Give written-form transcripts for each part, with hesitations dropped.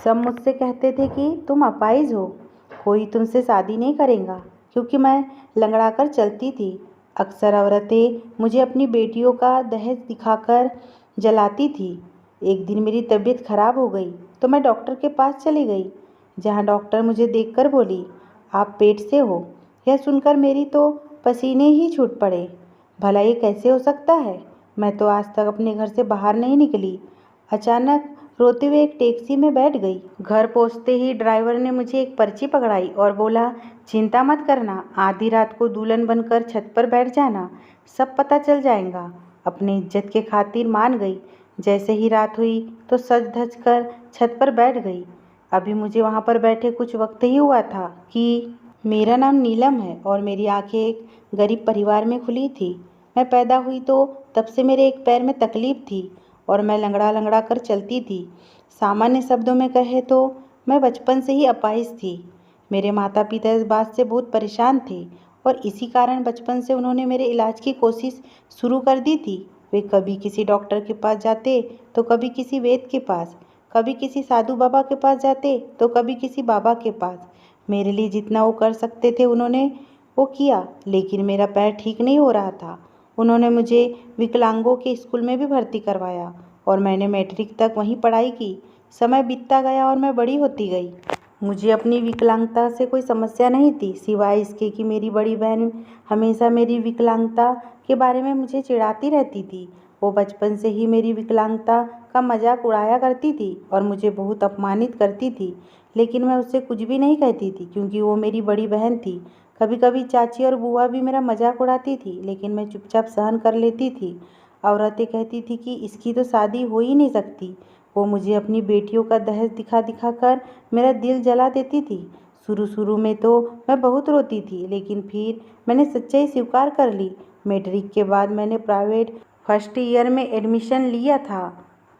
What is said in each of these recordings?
सब मुझसे कहते थे कि तुम अपाहिज हो, कोई तुमसे शादी नहीं करेगा, क्योंकि मैं लंगड़ा कर चलती थी। अक्सर औरतें मुझे अपनी बेटियों का दहेज दिखाकर जलाती थी। एक दिन मेरी तबीयत खराब हो गई तो मैं डॉक्टर के पास चली गई, जहाँ डॉक्टर मुझे देखकर बोली, आप पेट से हो। यह सुनकर मेरी तो पसीने ही छूट पड़े। भला ये कैसे हो सकता है? मैं तो आज तक अपने घर से बाहर नहीं निकली। अचानक रोते हुए एक टैक्सी में बैठ गई। घर पहुंचते ही ड्राइवर ने मुझे एक पर्ची पकड़ाई और बोला, चिंता मत करना, आधी रात को दुल्हन बनकर छत पर बैठ जाना, सब पता चल जाएगा। अपनी इज्जत के खातिर मान गई। जैसे ही रात हुई तो सज धज कर छत पर बैठ गई। अभी मुझे वहाँ पर बैठे कुछ वक्त ही हुआ था कि मेरा नाम नीलम है और मेरी आंखें एक गरीब परिवार में खुली थी। मैं पैदा हुई तो तब से मेरे एक पैर में तकलीफ थी और मैं लंगड़ा लंगड़ा कर चलती थी। सामान्य शब्दों में कहे तो मैं बचपन से ही अपाहिज थी। मेरे माता पिता इस बात से बहुत परेशान थे और इसी कारण बचपन से उन्होंने मेरे इलाज की कोशिश शुरू कर दी थी। वे कभी किसी डॉक्टर के पास जाते तो कभी किसी वैद्य के पास, कभी किसी साधु बाबा के पास जाते तो कभी किसी बाबा के पास। मेरे लिए जितना वो कर सकते थे उन्होंने वो किया, लेकिन मेरा पैर ठीक नहीं हो रहा था। उन्होंने मुझे विकलांगों के स्कूल में भी भर्ती करवाया और मैंने मैट्रिक तक वहीं पढ़ाई की। समय बीतता गया और मैं बड़ी होती गई। मुझे अपनी विकलांगता से कोई समस्या नहीं थी, सिवाय इसके कि मेरी बड़ी बहन हमेशा मेरी विकलांगता के बारे में मुझे चिढ़ाती रहती थी। वो बचपन से ही मेरी विकलांगता का मजाक उड़ाया करती थी और मुझे बहुत अपमानित करती थी, लेकिन मैं उससे कुछ भी नहीं कहती थी क्योंकि वो मेरी बड़ी बहन थी। कभी कभी चाची और बुआ भी मेरा मजाक उड़ाती थी, लेकिन मैं चुपचाप सहन कर लेती थी। औरतें कहती थी कि इसकी तो शादी हो ही नहीं सकती। वो मुझे अपनी बेटियों का दहेज दिखा दिखा कर मेरा दिल जला देती थी। शुरू शुरू में तो मैं बहुत रोती थी, लेकिन फिर मैंने सच्चाई स्वीकार कर ली। मैट्रिक के बाद मैंने प्राइवेट फर्स्ट ईयर में एडमिशन लिया था।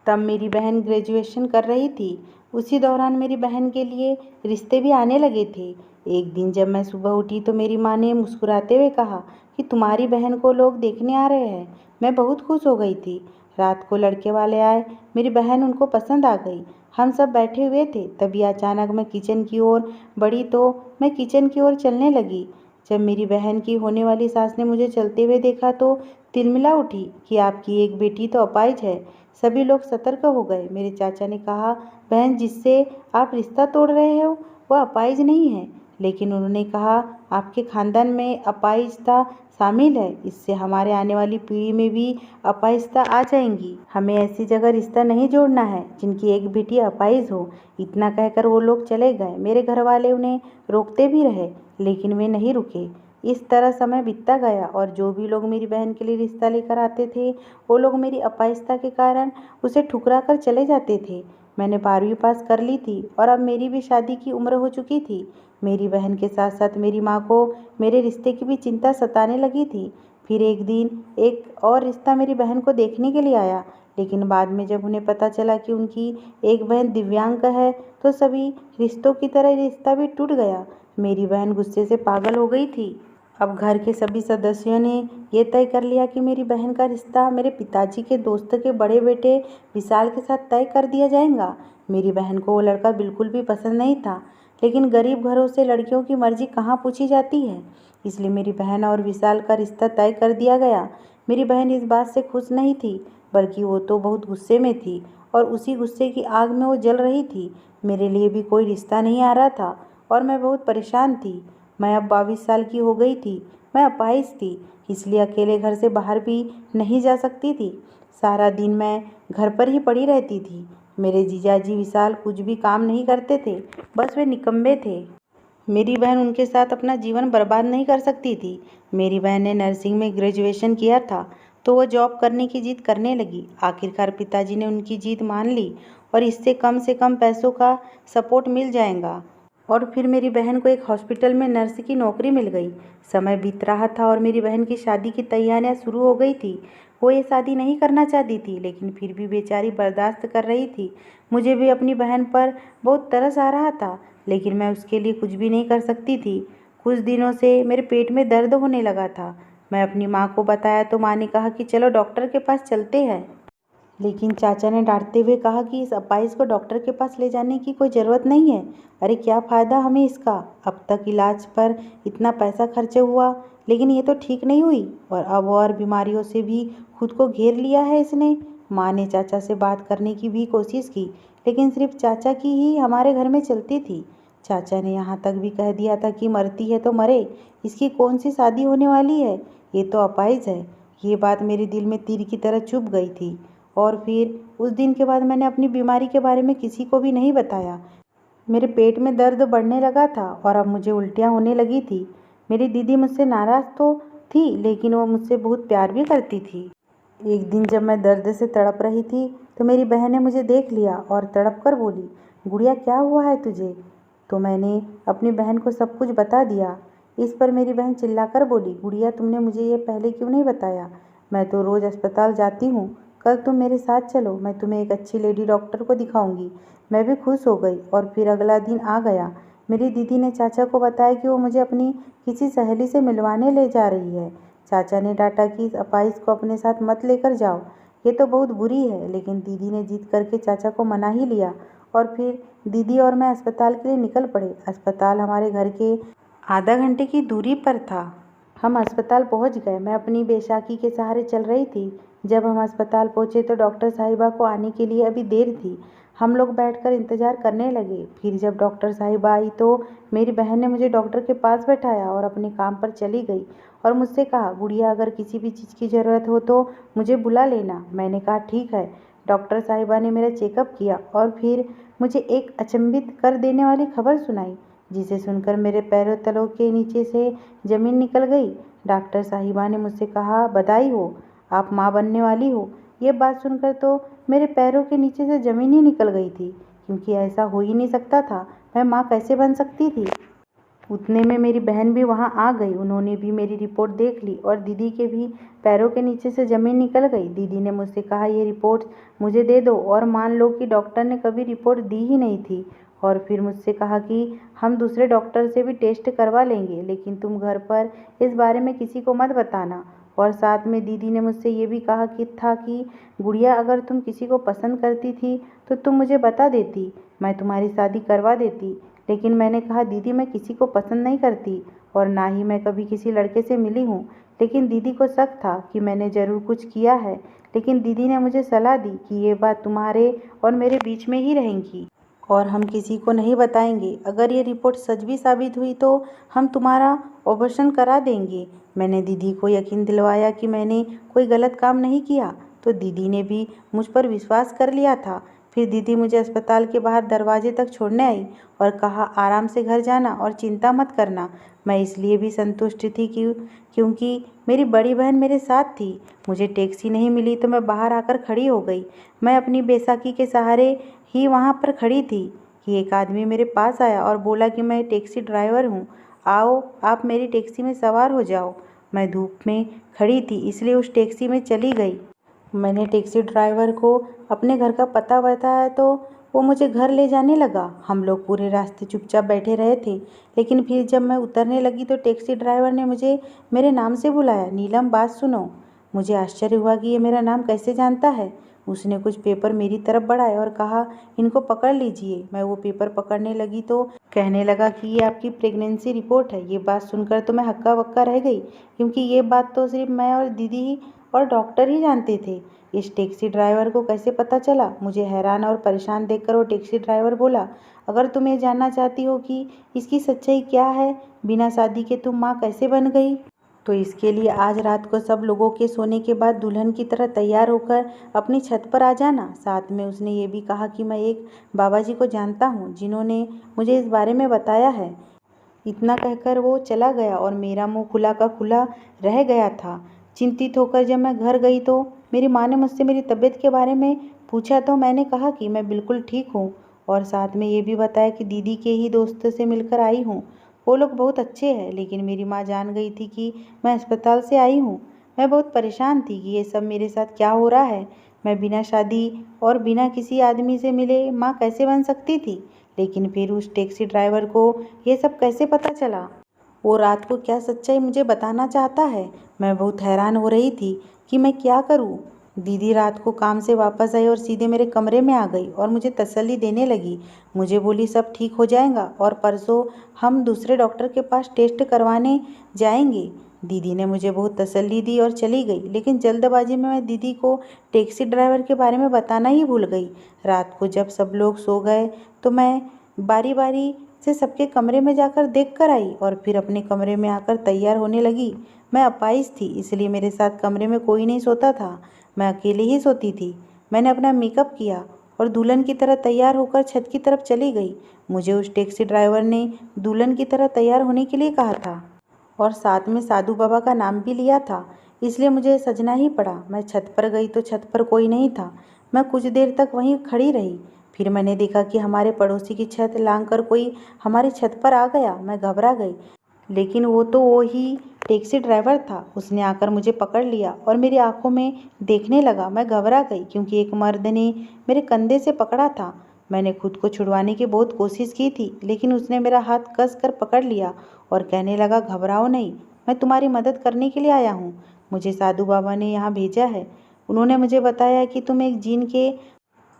तब मेरी बहन ग्रेजुएशन कर रही थी। उसी दौरान मेरी बहन के लिए रिश्ते भी आने लगे थे। एक दिन जब मैं सुबह उठी तो मेरी माँ ने मुस्कुराते हुए कहा कि तुम्हारी बहन को लोग देखने आ रहे हैं। मैं बहुत खुश हो गई थी। रात को लड़के वाले आए, मेरी बहन उनको पसंद आ गई। हम सब बैठे हुए थे, तभी अचानक मैं किचन की ओर बढ़ी तो मैं किचन की ओर चलने लगी। जब मेरी बहन की होने वाली सास ने मुझे चलते हुए देखा तो तिलमिला उठी कि आपकी एक बेटी तो अपाहिज है। सभी लोग सतर्क हो गए। मेरे चाचा ने कहा, बहन जिससे आप रिश्ता तोड़ रहे हो वह अपाहिज नहीं है, लेकिन उन्होंने कहा आपके खानदान में अपाहिजता शामिल है, इससे हमारे आने वाली पीढ़ी में भी अपाहिजता आ जाएंगी। हमें ऐसी जगह रिश्ता नहीं जोड़ना है जिनकी एक बेटी अपाहिज हो। इतना कहकर वो लोग चले गए। मेरे घर वाले उन्हें रोकते भी रहे, लेकिन वे नहीं रुके। इस तरह समय बीतता गया और जो भी लोग मेरी बहन के लिए रिश्ता लेकर आते थे वो लोग मेरी अपाहिजता के कारण उसे ठुकरा कर चले जाते थे। मैंने 12वीं पास कर ली थी और अब मेरी भी शादी की उम्र हो चुकी थी। मेरी बहन के साथ साथ मेरी माँ को मेरे रिश्ते की भी चिंता सताने लगी थी। फिर एक दिन एक और रिश्ता मेरी बहन को देखने के लिए आया, लेकिन बाद में जब उन्हें पता चला कि उनकी एक बहन दिव्यांग है तो सभी रिश्तों की तरह रिश्ता भी टूट गया। मेरी बहन गुस्से से पागल हो गई थी। अब घर के सभी सदस्यों ने ये तय कर लिया कि मेरी बहन का रिश्ता मेरे पिताजी के दोस्त के बड़े बेटे विशाल के साथ तय कर दिया जाएगा। मेरी बहन को वो लड़का बिल्कुल भी पसंद नहीं था, लेकिन गरीब घरों से लड़कियों की मर्जी कहाँ पूछी जाती है, इसलिए मेरी बहन और विशाल का रिश्ता तय कर दिया गया। मेरी बहन इस बात से खुश नहीं थी, बल्कि वो तो बहुत गुस्से में थी और उसी गुस्से की आग में वो जल रही थी। मेरे लिए भी कोई रिश्ता नहीं आ रहा था और मैं बहुत परेशान थी। मैं अब 22 साल की हो गई थी। मैं अपाहिज थी, इसलिए अकेले घर से बाहर भी नहीं जा सकती थी। सारा दिन मैं घर पर ही पड़ी रहती थी। मेरे जीजाजी विशाल कुछ भी काम नहीं करते थे, बस वे निकम्मे थे। मेरी बहन उनके साथ अपना जीवन बर्बाद नहीं कर सकती थी। मेरी बहन ने नर्सिंग में ग्रेजुएशन किया था तो वो जॉब करने की जिद करने लगी। आखिरकार पिताजी ने उनकी जिद मान ली और इससे कम से कम पैसों का सपोर्ट मिल जाएगा। और फिर मेरी बहन को एक हॉस्पिटल में नर्स की नौकरी मिल गई। समय बीत रहा था और मेरी बहन की शादी की तैयारियां शुरू हो गई थी। वो ये शादी नहीं करना चाहती थी, लेकिन फिर भी बेचारी बर्दाश्त कर रही थी। मुझे भी अपनी बहन पर बहुत तरस आ रहा था, लेकिन मैं उसके लिए कुछ भी नहीं कर सकती थी। कुछ दिनों से मेरे पेट में दर्द होने लगा था। मैं अपनी माँ को बताया तो माँ ने कहा कि चलो डॉक्टर के पास चलते हैं। लेकिन चाचा ने डांटते हुए कहा कि इस अपाइस को डॉक्टर के पास ले जाने की कोई ज़रूरत नहीं है। अरे क्या फ़ायदा हमें इसका, अब तक इलाज पर इतना पैसा खर्च हुआ, लेकिन ये तो ठीक नहीं हुई और अब और बीमारियों से भी खुद को घेर लिया है इसने। माँ ने चाचा से बात करने की भी कोशिश की, लेकिन सिर्फ चाचा की ही हमारे घर में चलती थी। चाचा ने यहाँ तक भी कह दिया था कि मरती है तो मरे, इसकी कौन सी शादी होने वाली है, ये तो अपाहिज है। ये बात मेरे दिल में तीर की तरह चुभ गई थी और फिर उस दिन के बाद मैंने अपनी बीमारी के बारे में किसी को भी नहीं बताया। मेरे पेट में दर्द बढ़ने लगा था और अब मुझे उल्टियाँ होने लगी थी। मेरी दीदी मुझसे नाराज़ तो थी, लेकिन वो मुझसे बहुत प्यार भी करती थी। एक दिन जब मैं दर्द से तड़प रही थी तो मेरी बहन ने मुझे देख लिया और तड़प कर बोली, गुड़िया क्या हुआ है तुझे? तो मैंने अपनी बहन को सब कुछ बता दिया। इस पर मेरी बहन चिल्लाकर बोली, गुड़िया तुमने मुझे ये पहले क्यों नहीं बताया? मैं तो रोज़ अस्पताल जाती हूँ, कल तुम मेरे साथ चलो, मैं तुम्हें एक अच्छी लेडी डॉक्टर को दिखाऊंगी। मैं भी खुश हो गई और फिर अगला दिन आ गया। मेरी दीदी ने चाचा को बताया कि वो मुझे अपनी किसी सहेली से मिलवाने ले जा रही है। चाचा ने डांटा कि इस अपाइस को अपने साथ मत लेकर जाओ, ये तो बहुत बुरी है, लेकिन दीदी ने जिद करके चाचा को मना ही लिया और फिर दीदी और मैं अस्पताल के लिए निकल पड़े। अस्पताल हमारे घर के आधा घंटे की दूरी पर था। हम अस्पताल पहुंच गए। मैं अपनी बेसाखी के सहारे चल रही थी। जब हम अस्पताल पहुंचे तो डॉक्टर साहिबा को आने के लिए अभी देर थी। हम लोग बैठकर इंतज़ार करने लगे। फिर जब डॉक्टर साहिबा आई तो मेरी बहन ने मुझे डॉक्टर के पास बैठाया और अपने काम पर चली गई और मुझसे कहा, गुड़िया अगर किसी भी चीज़ की ज़रूरत हो तो मुझे बुला लेना। मैंने कहा ठीक है। डॉक्टर साहिबा ने मेरा चेकअप किया और फिर मुझे एक अचंभित कर देने वाली खबर सुनाई, जिसे सुनकर मेरे पैरों तलों के नीचे से ज़मीन निकल गई। डॉक्टर साहिबा ने मुझसे कहा, बधाई हो, आप माँ बनने वाली हो। ये बात सुनकर तो मेरे पैरों के नीचे से ज़मीन ही निकल गई थी, क्योंकि ऐसा हो ही नहीं सकता था। मैं माँ कैसे बन सकती थी? उतने में मेरी बहन भी वहाँ आ गई। उन्होंने भी मेरी रिपोर्ट देख ली और दीदी के भी पैरों के नीचे से ज़मीन निकल गई। दीदी ने मुझसे कहा, ये रिपोर्ट मुझे दे दो, और मान लो कि डॉक्टर ने कभी रिपोर्ट दी ही नहीं थी। और फिर मुझसे कहा कि हम दूसरे डॉक्टर से भी टेस्ट करवा लेंगे, लेकिन तुम घर पर इस बारे में किसी को मत बताना। और साथ में दीदी ने मुझसे ये भी कहा कि गुड़िया अगर तुम किसी को पसंद करती थी तो तुम मुझे बता देती, मैं तुम्हारी शादी करवा देती। लेकिन मैंने कहा, दीदी मैं किसी को पसंद नहीं करती और ना ही मैं कभी किसी लड़के से मिली हूँ। लेकिन दीदी को शक था कि मैंने ज़रूर कुछ किया है। लेकिन दीदी ने मुझे सलाह दी कि ये बात तुम्हारे और मेरे बीच में ही रहेंगी और हम किसी को नहीं बताएंगे। अगर ये रिपोर्ट सच भी साबित हुई तो हम तुम्हारा ऑपरेशन करा देंगे। मैंने दीदी को यकीन दिलवाया कि मैंने कोई गलत काम नहीं किया, तो दीदी ने भी मुझ पर विश्वास कर लिया था। फिर दीदी मुझे अस्पताल के बाहर दरवाजे तक छोड़ने आई और कहा, आराम से घर जाना और चिंता मत करना। मैं इसलिए भी संतुष्ट थी क्योंकि मेरी बड़ी बहन मेरे साथ थी। मुझे टैक्सी नहीं मिली तो मैं बाहर आकर खड़ी हो गई। मैं अपनी बैसाखी के सहारे ही वहाँ पर खड़ी थी कि एक आदमी मेरे पास आया और बोला कि मैं टैक्सी ड्राइवर हूँ, आओ आप मेरी टैक्सी में सवार हो जाओ। मैं धूप में खड़ी थी, इसलिए उस टैक्सी में चली गई। मैंने टैक्सी ड्राइवर को अपने घर का पता बताया तो वो मुझे घर ले जाने लगा। हम लोग पूरे रास्ते चुपचाप बैठे रहे थे, लेकिन फिर जब मैं उतरने लगी तो टैक्सी ड्राइवर ने मुझे मेरे नाम से बुलाया, नीलम बात सुनो। मुझे आश्चर्य हुआ कि ये मेरा नाम कैसे जानता है। उसने कुछ पेपर मेरी तरफ बढ़ाए और कहा, इनको पकड़ लीजिए। मैं वो पेपर पकड़ने लगी तो कहने लगा कि ये आपकी प्रेगनेंसी रिपोर्ट है। ये बात सुनकर तो मैं हक्का बक्का रह गई, क्योंकि ये बात तो सिर्फ मैं और दीदी और डॉक्टर ही जानते थे। इस टैक्सी ड्राइवर को कैसे पता चला? मुझे हैरान और परेशान देखकर वो टैक्सी ड्राइवर बोला, अगर तुम ये जानना चाहती हो कि इसकी सच्चाई क्या है, बिना शादी के तुम माँ कैसे बन गई, तो इसके लिए आज रात को सब लोगों के सोने के बाद दुल्हन की तरह तैयार होकर अपनी छत पर आ जाना। साथ में उसने ये भी कहा कि मैं एक बाबा जी को जानता हूँ जिन्होंने मुझे इस बारे में बताया है। इतना कहकर वो चला गया और मेरा मुंह खुला का खुला रह गया था। चिंतित होकर जब मैं घर गई तो मेरी माँ ने मुझसे मेरी तबीयत के बारे में पूछा तो मैंने कहा कि मैं बिल्कुल ठीक हूँ और साथ में ये भी बताया कि दीदी के ही दोस्त से मिलकर आई हूँ। वो लोग बहुत अच्छे हैं। लेकिन मेरी माँ जान गई थी कि मैं अस्पताल से आई हूँ। मैं बहुत परेशान थी कि ये सब मेरे साथ क्या हो रहा है। मैं बिना शादी और बिना किसी आदमी से मिले माँ कैसे बन सकती थी? लेकिन फिर उस टैक्सी ड्राइवर को ये सब कैसे पता चला? वो रात को क्या सच्चाई मुझे बताना चाहता है? मैं बहुत हैरान हो रही थी कि मैं क्या करूं। दीदी रात को काम से वापस आई और सीधे मेरे कमरे में आ गई और मुझे तसल्ली देने लगी। मुझे बोली सब ठीक हो जाएगा और परसों हम दूसरे डॉक्टर के पास टेस्ट करवाने जाएंगे। दीदी ने मुझे बहुत तसल्ली दी और चली गई, लेकिन जल्दबाजी में मैं दीदी को टैक्सी ड्राइवर के बारे में बताना ही भूल गई। रात को जब सब लोग सो गए तो मैं बारी बारी से सबके कमरे में जाकर देख कर आई और फिर अपने कमरे में आकर तैयार होने लगी। मैं अपाहिज थी, इसलिए मेरे साथ कमरे में कोई नहीं सोता था, मैं अकेले ही सोती थी। मैंने अपना मेकअप किया और दुल्हन की तरह तैयार होकर छत की तरफ चली गई। मुझे उस टैक्सी ड्राइवर ने दुल्हन की तरह तैयार होने के लिए कहा था और साथ में साधु बाबा का नाम भी लिया था, इसलिए मुझे सजना ही पड़ा। मैं छत पर गई तो छत पर कोई नहीं था। मैं कुछ देर तक वहीं खड़ी रही। फिर मैंने देखा कि हमारे पड़ोसी की छत लांघकर कोई हमारी छत पर आ गया। मैं घबरा गई, लेकिन वो ही टैक्सी ड्राइवर था। उसने आकर मुझे पकड़ लिया और मेरी आंखों में देखने लगा। मैं घबरा गई क्योंकि एक मर्द ने मेरे कंधे से पकड़ा था। मैंने खुद को छुड़वाने की बहुत कोशिश की थी, लेकिन उसने मेरा हाथ कस कर पकड़ लिया और कहने लगा, घबराओ नहीं, मैं तुम्हारी मदद करने के लिए आया हूँ। मुझे साधु बाबा ने यहाँ भेजा है। उन्होंने मुझे बताया कि तुम एक जीन के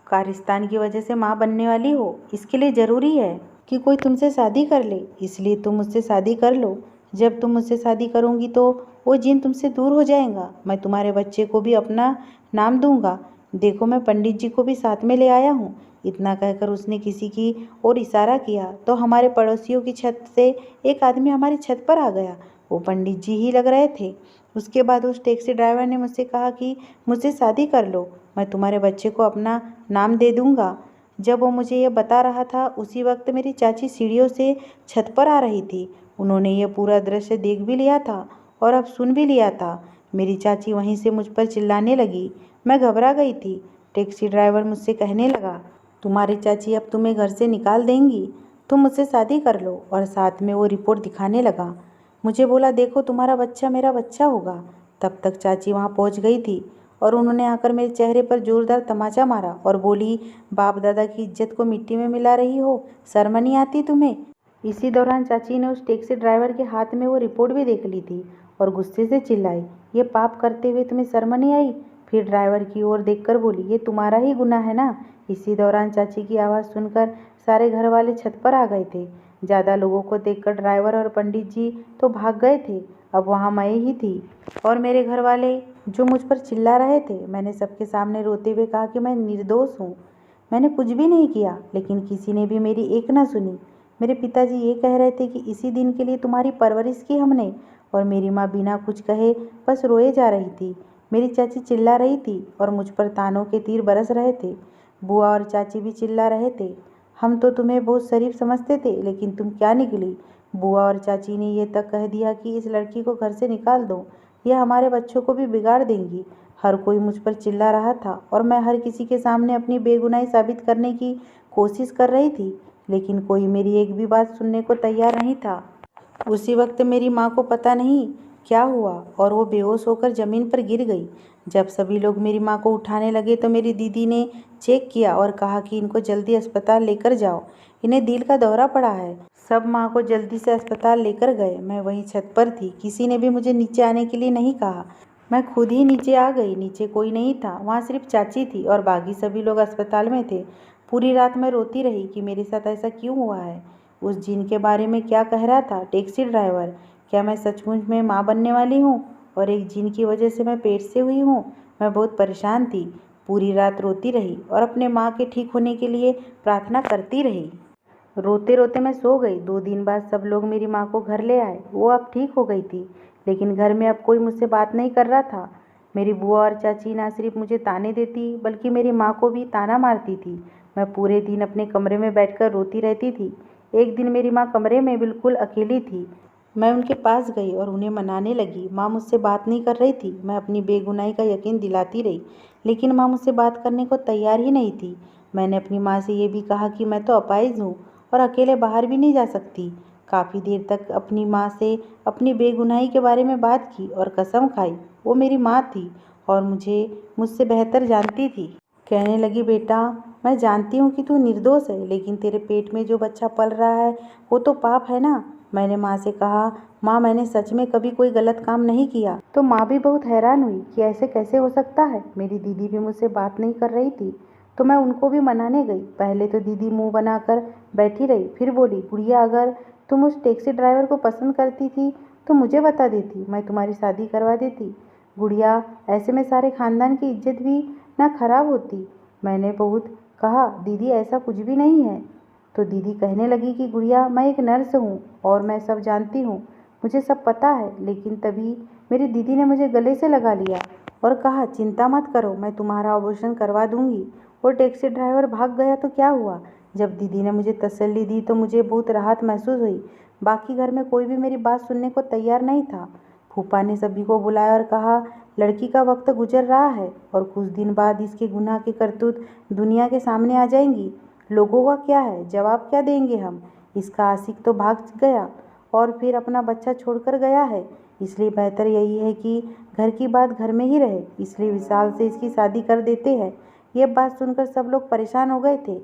कारस्तान की वजह से माँ बनने वाली हो। इसके लिए ज़रूरी है कि कोई तुमसे शादी कर ले, इसलिए तुम मुझसे शादी कर लो। जब तुम मुझसे शादी करोगी तो वो जिन तुमसे दूर हो जाएगा। मैं तुम्हारे बच्चे को भी अपना नाम दूंगा। देखो, मैं पंडित जी को भी साथ में ले आया हूँ। इतना कहकर उसने किसी की ओर इशारा किया तो हमारे पड़ोसियों की छत से एक आदमी हमारी छत पर आ गया। वो पंडित जी ही लग रहे थे। उसके बाद उस टैक्सी ड्राइवर ने मुझसे कहा कि मुझसे शादी कर लो, मैं तुम्हारे बच्चे को अपना नाम दे दूंगा। जब वो मुझे ये बता रहा था, उसी वक्त मेरी चाची सीढ़ियों से छत पर आ रही थी। उन्होंने ये पूरा दृश्य देख भी लिया था और अब सुन भी लिया था। मेरी चाची वहीं से मुझ पर चिल्लाने लगी। मैं घबरा गई थी। टैक्सी ड्राइवर मुझसे कहने लगा, तुम्हारी चाची अब तुम्हें घर से निकाल देंगी, तुम मुझसे शादी कर लो। और साथ में वो रिपोर्ट दिखाने लगा। मुझे बोला, देखो तुम्हारा बच्चा मेरा बच्चा होगा। तब तक चाची वहाँ पहुँच गई थी और उन्होंने आकर मेरे चेहरे पर जोरदार तमाचा मारा और बोली, बाप दादा की इज्जत को मिट्टी में मिला रही हो, शर्म नहीं आती तुम्हें। इसी दौरान चाची ने उस टैक्सी ड्राइवर के हाथ में वो रिपोर्ट भी देख ली थी और गुस्से से चिल्लाई, ये पाप करते हुए तुम्हें शर्म नहीं आई। फिर ड्राइवर की ओर देखकर बोली, ये तुम्हारा ही गुनाह है ना। इसी दौरान चाची की आवाज़ सुनकर सारे घर वाले छत पर आ गए थे। ज़्यादा लोगों को देखकर ड्राइवर और पंडित जी तो भाग गए थे। अब वहाँ मैं ही थी और मेरे घर वाले जो मुझ पर चिल्ला रहे थे। मैंने सबके सामने रोते हुए कहा कि मैं निर्दोष हूँ, मैंने कुछ भी नहीं किया, लेकिन किसी ने भी मेरी एक ना सुनी। मेरे पिताजी ये कह रहे थे कि इसी दिन के लिए तुम्हारी परवरिश की हमने, और मेरी माँ बिना कुछ कहे बस रोए जा रही थी। मेरी चाची चिल्ला रही थी और मुझ पर तानों के तीर बरस रहे थे। बुआ और चाची भी चिल्ला रहे थे, हम तो तुम्हें बहुत शरीफ समझते थे, लेकिन तुम क्या निकली। बुआ और चाची ने ये तक कह दिया कि इस लड़की को घर से निकाल दो, यह हमारे बच्चों को भी बिगाड़ देंगी। हर कोई मुझ पर चिल्ला रहा था और मैं हर किसी के सामने अपनी बेगुनाही साबित करने की कोशिश कर रही थी, लेकिन कोई मेरी एक भी बात सुनने को तैयार नहीं था। उसी वक्त मेरी माँ को पता नहीं क्या हुआ और वो बेहोश होकर ज़मीन पर गिर गई। जब सभी लोग मेरी माँ को उठाने लगे तो मेरी दीदी ने चेक किया और कहा कि इनको जल्दी अस्पताल लेकर जाओ, इन्हें दिल का दौरा पड़ा है। सब माँ को जल्दी से अस्पताल लेकर गए। मैं वहीं छत पर थी, किसी ने भी मुझे नीचे आने के लिए नहीं कहा। मैं खुद ही नीचे आ गई। नीचे कोई नहीं था, वहाँ सिर्फ चाची थी और बाकी सभी लोग अस्पताल में थे। पूरी रात मैं रोती रही कि मेरे साथ ऐसा क्यों हुआ है। उस जिन के बारे में क्या कह रहा था टैक्सी ड्राइवर, क्या मैं सचमुच में माँ बनने वाली हूँ और एक जिन की वजह से मैं पेट से हुई हूँ। मैं बहुत परेशान थी, पूरी रात रोती रही और अपने माँ के ठीक होने के लिए प्रार्थना करती रही। रोते रोते मैं सो गई। 2 दिन बाद सब लोग मेरी माँ को घर ले आए। वो अब ठीक हो गई थी, लेकिन घर में अब कोई मुझसे बात नहीं कर रहा था। मेरी बुआ और चाची ना सिर्फ मुझे ताने देती बल्कि मेरी माँ को भी ताना मारती थी। मैं पूरे दिन अपने कमरे में बैठकर रोती रहती थी। एक दिन मेरी माँ कमरे में बिल्कुल अकेली थी। मैं उनके पास गई और उन्हें मनाने लगी। माँ मुझसे बात नहीं कर रही थी। मैं अपनी बेगुनाही का यकीन दिलाती रही, लेकिन माँ मुझसे बात करने को तैयार ही नहीं थी। मैंने अपनी माँ से ये भी कहा कि मैं तो अपाहिज हूँ और अकेले बाहर भी नहीं जा सकती। काफ़ी देर तक अपनी माँ से अपनी बेगुनाही के बारे में बात की और कसम खाई। वो मेरी माँ थी और मुझसे बेहतर जानती थी। कहने लगी, बेटा, मैं जानती हूँ कि तू निर्दोष है, लेकिन तेरे पेट में जो बच्चा पल रहा है वो तो पाप है ना। मैंने माँ से कहा, माँ मैंने सच में कभी कोई गलत काम नहीं किया। तो माँ भी बहुत हैरान हुई कि ऐसे कैसे हो सकता है। मेरी दीदी भी मुझसे बात नहीं कर रही थी, तो मैं उनको भी मनाने गई। पहले तो दीदी मुंह बनाकर बैठी रही, फिर बोली, गुड़िया अगर तुम उस टैक्सी ड्राइवर को पसंद करती थी तो मुझे बता देती, मैं तुम्हारी शादी करवा देती। गुड़िया, ऐसे में सारे खानदान की इज्जत भी ना खराब होती। मैंने बहुत कहा, दीदी ऐसा कुछ भी नहीं है। तो दीदी कहने लगी कि गुड़िया, मैं एक नर्स हूँ और मैं सब जानती हूँ, मुझे सब पता है। लेकिन तभी मेरी दीदी ने मुझे गले से लगा लिया और कहा, चिंता मत करो, मैं तुम्हारा ऑपरेशन करवा दूंगी। वो टैक्सी ड्राइवर भाग गया तो क्या हुआ। जब दीदी ने मुझे तसल्ली दी तो मुझे बहुत राहत महसूस हुई। बाकी घर में कोई भी मेरी बात सुनने को तैयार नहीं था। फूफा ने सभी को बुलाया और कहा, लड़की का वक्त गुजर रहा है और कुछ दिन बाद इसके गुनाह की करतूत दुनिया के सामने आ जाएंगी। लोगों का क्या है, जवाब क्या देंगे हम। इसका आशिक तो भाग गया और फिर अपना बच्चा छोड़कर गया है, इसलिए बेहतर यही है कि घर की बात घर में ही रहे। इसलिए विशाल से इसकी शादी कर देते हैं। ये बात सुनकर सब लोग परेशान हो गए थे,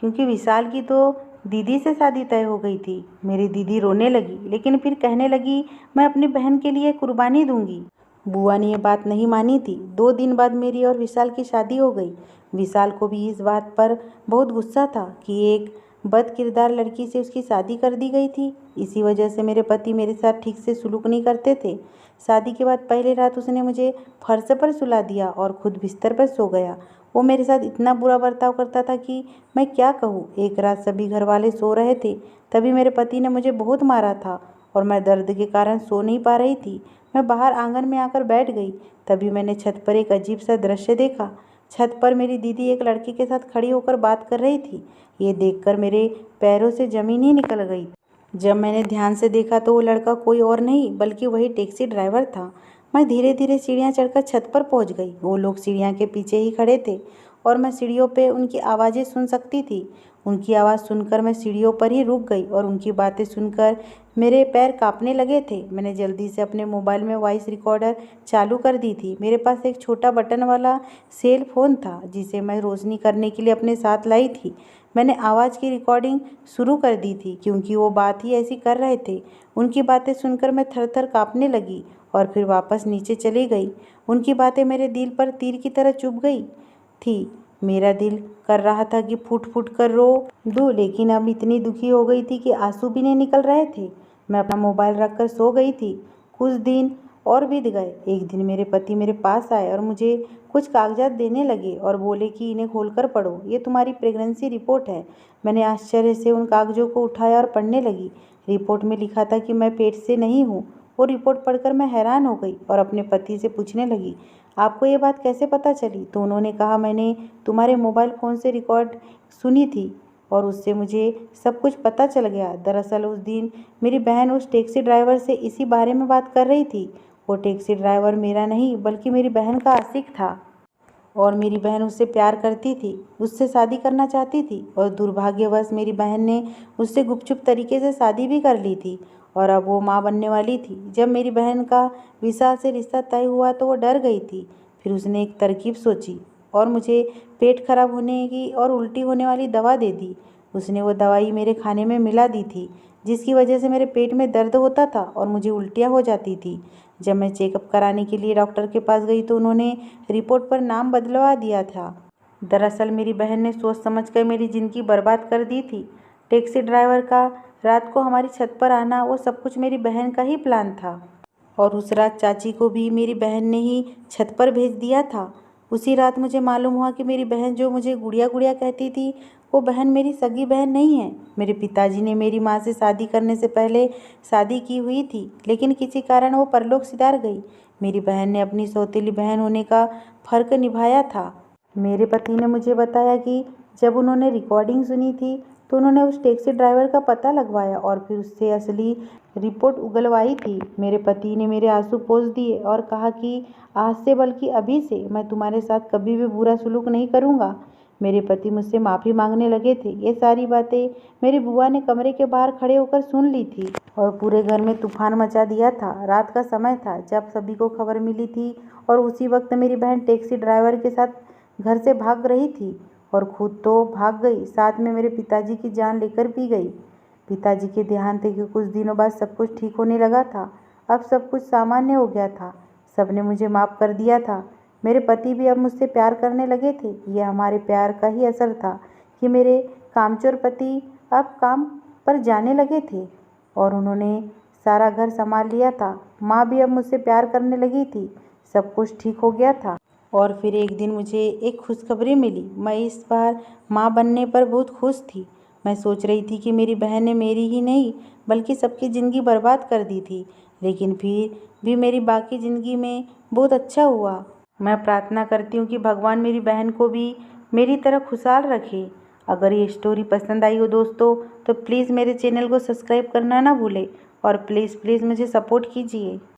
क्योंकि विशाल की तो दीदी से शादी तय हो गई थी। मेरी दीदी रोने लगी, लेकिन फिर कहने लगी, मैं अपनी बहन के लिए कुर्बानी दूंगी। बुआ ने यह बात नहीं मानी थी। 2 दिन बाद मेरी और विशाल की शादी हो गई। विशाल को भी इस बात पर बहुत गुस्सा था कि एक बदकिरदार लड़की से उसकी शादी कर दी गई थी। इसी वजह से मेरे पति मेरे साथ ठीक से सुलूक नहीं करते थे। शादी के बाद पहली रात उसने मुझे फर्श पर सुला दिया और खुद बिस्तर पर सो गया। वो मेरे साथ इतना बुरा बर्ताव करता था कि मैं क्या कहूँ। एक रात सभी घर वाले सो रहे थे, तभी मेरे पति ने मुझे बहुत मारा था और मैं दर्द के कारण सो नहीं पा रही थी। मैं बाहर आंगन में आकर बैठ गई। तभी मैंने छत पर एक अजीब सा दृश्य देखा। छत पर मेरी दीदी एक लड़के के साथ खड़ी होकर बात कर रही थी। ये देखकर मेरे पैरों से जमीन ही निकल गई। जब मैंने ध्यान से देखा तो वो लड़का कोई और नहीं बल्कि वही टैक्सी ड्राइवर था। मैं धीरे धीरे सीढ़ियाँ चढ़कर छत पर पहुंच गई। वो लोग सीढ़ियाँ के पीछे ही खड़े थे और मैं सीढ़ियों पे उनकी आवाज़ें सुन सकती थी। उनकी आवाज़ सुनकर मैं सीढ़ियों पर ही रुक गई और उनकी बातें सुनकर मेरे पैर कांपने लगे थे। मैंने जल्दी से अपने मोबाइल में वॉइस रिकॉर्डर चालू कर दी थी। मेरे पास एक छोटा बटन वाला सेल फ़ोन था जिसे मैं रोशनी करने के लिए अपने साथ लाई थी। मैंने आवाज़ की रिकॉर्डिंग शुरू कर दी थी क्योंकि वो बात ही ऐसी कर रहे थे। उनकी बातें सुनकर मैं थर थर काँपने लगी और फिर वापस नीचे चली गई। उनकी बातें मेरे दिल पर तीर की तरह चुभ गई थी। मेरा दिल कर रहा था कि फूट फूट कर रो दूँ, लेकिन अब इतनी दुखी हो गई थी कि आंसू भी नहीं निकल रहे थे। मैं अपना मोबाइल रखकर सो गई थी। कुछ दिन और बीत गए। एक दिन मेरे पति मेरे पास आए और मुझे कुछ कागजात देने लगे और बोले कि इन्हें खोलकर पढ़ो, ये तुम्हारी प्रेगनेंसी रिपोर्ट है। मैंने आश्चर्य से उन कागजों को उठाया और पढ़ने लगी। रिपोर्ट में लिखा था कि मैं पेट से नहीं हूँ। वो रिपोर्ट पढ़कर मैं हैरान हो गई और अपने पति से पूछने लगी, आपको ये बात कैसे पता चली। तो उन्होंने कहा, मैंने तुम्हारे मोबाइल फ़ोन से रिकॉर्ड सुनी थी और उससे मुझे सब कुछ पता चल गया। दरअसल उस दिन मेरी बहन उस टैक्सी ड्राइवर से इसी बारे में बात कर रही थी। वो टैक्सी ड्राइवर मेरा नहीं बल्कि मेरी बहन का आशिक था और मेरी बहन उससे प्यार करती थी, उससे शादी करना चाहती थी और दुर्भाग्यवश मेरी बहन ने उससे गुपचुप तरीके से शादी भी कर ली थी और अब वो माँ बनने वाली थी। जब मेरी बहन का विशाल से रिश्ता तय हुआ तो वो डर गई थी। फिर उसने एक तरकीब सोची और मुझे पेट खराब होने की और उल्टी होने वाली दवा दे दी। उसने वो दवाई मेरे खाने में मिला दी थी, जिसकी वजह से मेरे पेट में दर्द होता था और मुझे उल्टियाँ हो जाती थी। जब मैं चेकअप कराने के लिए डॉक्टर के पास गई तो उन्होंने रिपोर्ट पर नाम बदलवा दिया था। दरअसल मेरी बहन ने सोच समझकर मेरी ज़िंदगी बर्बाद कर दी थी। टैक्सी ड्राइवर का रात को हमारी छत पर आना, वो सब कुछ मेरी बहन का ही प्लान था और उस रात चाची को भी मेरी बहन ने ही छत पर भेज दिया था। उसी रात मुझे मालूम हुआ कि मेरी बहन जो मुझे गुड़िया गुड़िया कहती थी, वो बहन मेरी सगी बहन नहीं है। मेरे पिताजी ने मेरी माँ से शादी करने से पहले शादी की हुई थी, लेकिन किसी कारण वो परलोक सिधार गई। मेरी बहन ने अपनी सौतेली बहन होने का फ़र्क निभाया था। मेरे पति ने मुझे बताया कि जब उन्होंने रिकॉर्डिंग सुनी थी तो उन्होंने उस टैक्सी ड्राइवर का पता लगवाया और फिर उससे असली रिपोर्ट उगलवाई थी। मेरे पति ने मेरे आंसू पोंछ दिए और कहा कि आज से बल्कि अभी से मैं तुम्हारे साथ कभी भी बुरा सलूक नहीं करूँगा। मेरे पति मुझसे माफ़ी मांगने लगे थे। ये सारी बातें मेरी बुआ ने कमरे के बाहर खड़े होकर सुन ली थी और पूरे घर में तूफान मचा दिया था। रात का समय था जब सभी को खबर मिली थी और उसी वक्त मेरी बहन टैक्सी ड्राइवर के साथ घर से भाग रही थी और खुद तो भाग गई, साथ में मेरे पिताजी की जान लेकर भी गई। पिताजी के देहांत के कुछ दिनों बाद सब कुछ ठीक होने लगा था। अब सब कुछ सामान्य हो गया था। सबने मुझे माफ़ कर दिया था। मेरे पति भी अब मुझसे प्यार करने लगे थे। यह हमारे प्यार का ही असर था कि मेरे कामचोर पति अब काम पर जाने लगे थे और उन्होंने सारा घर संभाल लिया था। माँ भी अब मुझसे प्यार करने लगी थी। सब कुछ ठीक हो गया था। और फिर एक दिन मुझे एक खुशखबरी मिली। मैं इस बार माँ बनने पर बहुत खुश थी। मैं सोच रही थी कि मेरी बहन ने मेरी ही नहीं बल्कि सबकी ज़िंदगी बर्बाद कर दी थी, लेकिन फिर भी मेरी बाकी ज़िंदगी में बहुत अच्छा हुआ। मैं प्रार्थना करती हूँ कि भगवान मेरी बहन को भी मेरी तरह खुशहाल रखे। अगर ये स्टोरी पसंद आई हो दोस्तों, तो प्लीज़ मेरे चैनल को सब्सक्राइब करना ना भूलें और प्लीज़ प्लीज़ मुझे सपोर्ट कीजिए।